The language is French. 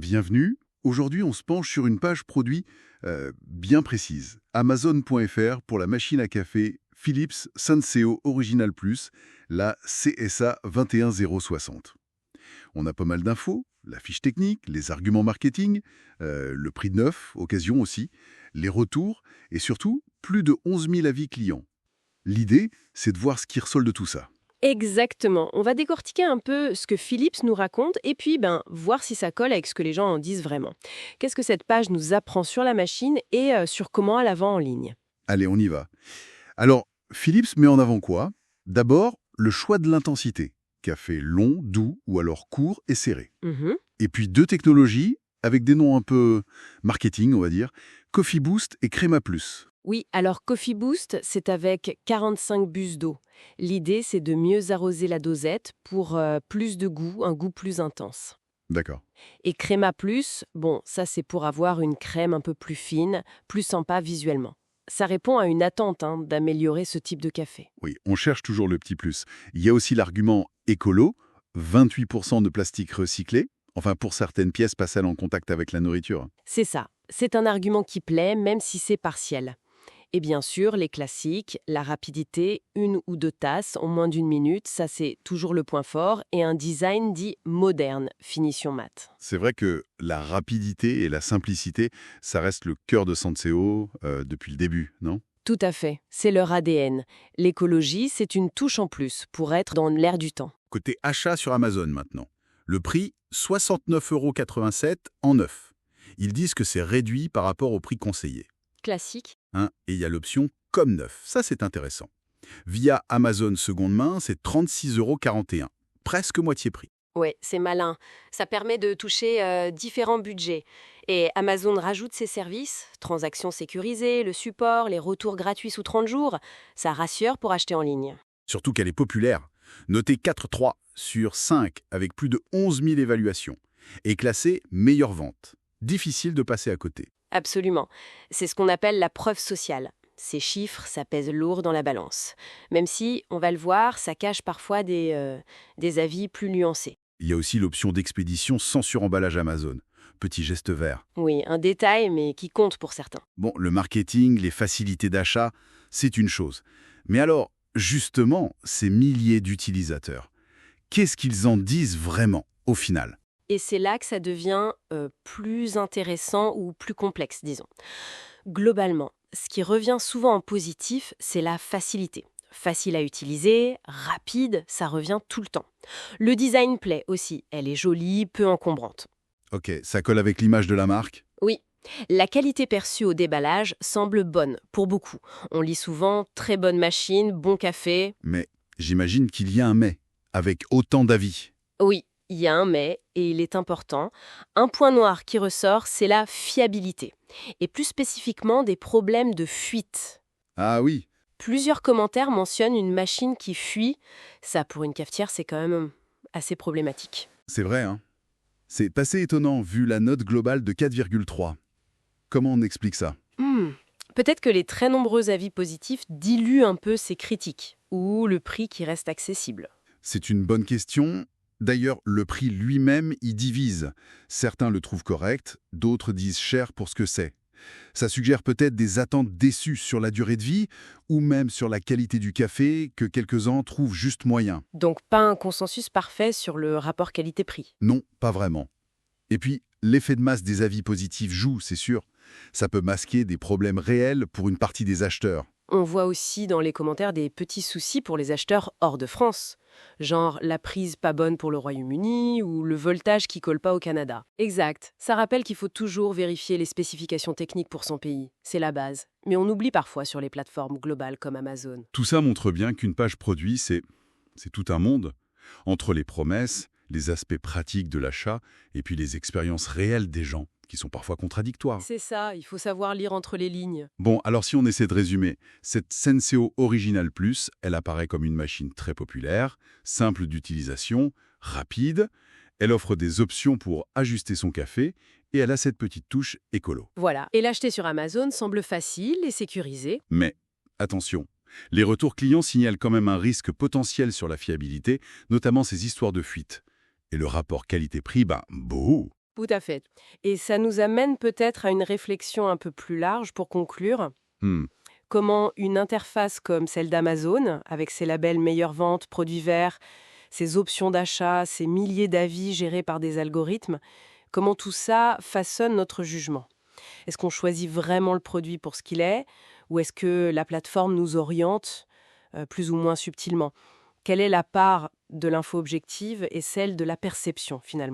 bienvenue. Aujourd'hui, on se penche sur une page produit bien précise. Amazon.fr pour la machine à café Philips Senseo Original Plus, la CSA 21060. On a pas mal d'infos, la fiche technique, les arguments marketing, le prix de neuf, occasion aussi, les retours et surtout plus de 11 000 avis clients. L'idée, c'est de voir ce qui ressort de tout ça. Exactement. On va décortiquer un peu ce que Philips nous raconte et puis voir si ça colle avec ce que les gens en disent vraiment. Qu'est-ce que cette page nous apprend sur la machine et sur comment elle la vend en ligne? Allez, on y va. Alors, Philips met en avant quoi? D'abord, le choix de l'intensité. Café long, doux ou alors court et serré. Mhm. Et puis deux technologies avec des noms un peu marketing, on va dire, Coffee Boost et Crema Plus. Oui, alors Coffee Boost, c'est avec 45 bus d'eau. L'idée, c'est de mieux arroser la dosette pour plus de goût, un goût plus intense. D'accord. Et Crema Plus, bon, ça c'est pour avoir une crème un peu plus fine, plus sympa visuellement. Ça répond à une attente d'améliorer ce type de café. Oui, on cherche toujours le petit plus. Il y a aussi l'argument écolo, 28% de plastique recyclé, enfin pour certaines pièces passées en contact avec la nourriture. C'est ça, c'est un argument qui plaît même si c'est partiel. Et bien sûr, les classiques, la rapidité, 1 ou 2 tasses en moins d'1 minute, ça c'est toujours le point fort, et un design dit moderne, finition mat. C'est vrai que la rapidité et la simplicité, ça reste le cœur de Senseo depuis le début, non? Tout à fait, c'est leur ADN. L'écologie, c'est une touche en plus pour être dans l'air du temps. Côté achat sur Amazon maintenant. Le prix, 69,87 € en neuf. Ils disent que c'est réduit par rapport au prix conseillé. Classique. Hein, et il y a l'option comme neuf. Ça, c'est intéressant. Via Amazon seconde main, c'est 36,41 €. Presque moitié prix. Ouais, c'est malin. Ça permet de toucher différents budgets. Et Amazon rajoute ses services, transactions sécurisées, le support, les retours gratuits sous 30 jours. Ça rassure pour acheter en ligne. Surtout qu'elle est populaire. Notée 4,3 sur 5 avec plus de 11 000 évaluations. Et classée meilleure vente. Difficile de passer à côté. Absolument. C'est ce qu'on appelle la preuve sociale. Ces chiffres, ça pèse lourd dans la balance. Même si, on va le voir, ça cache parfois des avis plus nuancés. Il y a aussi l'option d'expédition sans suremballage Amazon. Petit geste vert. Oui, un détail, mais qui compte pour certains. Bon, le marketing, les facilités d'achat, c'est une chose. Mais alors, justement, ces milliers d'utilisateurs, qu'est-ce qu'ils en disent vraiment, au final? Et c'est là que ça devient plus intéressant ou plus complexe, disons. Globalement, ce qui revient souvent en positif, c'est la facilité. Facile à utiliser, rapide, ça revient tout le temps. Le design plaît aussi, elle est jolie, peu encombrante. Ok, ça colle avec l'image de la marque? Oui, la qualité perçue au déballage semble bonne, pour beaucoup. On lit souvent « très bonne machine, bon café ». Mais j'imagine qu'il y a un mais, avec autant d'avis. Oui, il y a un mais, et il est important. Un point noir qui ressort, c'est la fiabilité. Et plus spécifiquement, des problèmes de fuite. Ah oui, Plusieurs commentaires mentionnent une machine qui fuit. Ça, pour une cafetière, c'est quand même assez problématique. c'est vrai, hein. C'est assez étonnant vu la note globale de 4,3. Comment on explique ça? Peut-être que les très nombreux avis positifs diluent un peu ces critiques, ou le prix qui reste accessible. C'est une bonne question. D'ailleurs, le prix lui-même y divise. Certains le trouvent correct, d'autres disent cher pour ce que c'est. Ça suggère peut-être des attentes déçues sur la durée de vie ou même sur la qualité du café que quelques-uns trouvent juste moyen. Donc pas un consensus parfait sur le rapport qualité-prix. Non, pas vraiment. Et puis, l'effet de masse des avis positifs joue, c'est sûr. Ça peut masquer des problèmes réels pour une partie des acheteurs. On voit aussi dans les commentaires des petits soucis pour les acheteurs hors de France. Genre la prise pas bonne pour le Royaume-Uni ou le voltage qui colle pas au Canada. Exact. Ça rappelle qu'il faut toujours vérifier les spécifications techniques pour son pays. C'est la base. Mais on oublie parfois sur les plateformes globales comme Amazon. Tout ça montre bien qu'une page produit, c'est tout un monde. Entre les promesses, les aspects pratiques de l'achat et puis les expériences réelles des gens, qui sont parfois contradictoires. C'est ça, il faut savoir lire entre les lignes. Bon, alors si on essaie de résumer, cette Senseo Original Plus, elle apparaît comme une machine très populaire, simple d'utilisation, rapide, elle offre des options pour ajuster son café et elle a cette petite touche écolo. Voilà. Et l'acheter sur Amazon semble facile et sécurisé. Mais, attention, les retours clients signalent quand même un risque potentiel sur la fiabilité, notamment ces histoires de fuite. Et le rapport qualité-prix, bouh! Tout à fait. Et ça nous amène peut-être à une réflexion un peu plus large pour conclure. Hmm. Comment une interface comme celle d'Amazon, avec ses labels meilleure vente, produits verts, ses options d'achat, ses milliers d'avis gérés par des algorithmes, comment tout ça façonne notre jugement? Est-ce qu'on choisit vraiment le produit pour ce qu'il est, ou est-ce que la plateforme nous oriente plus ou moins subtilement? Quelle est la part de l'info objective et celle de la perception finalement?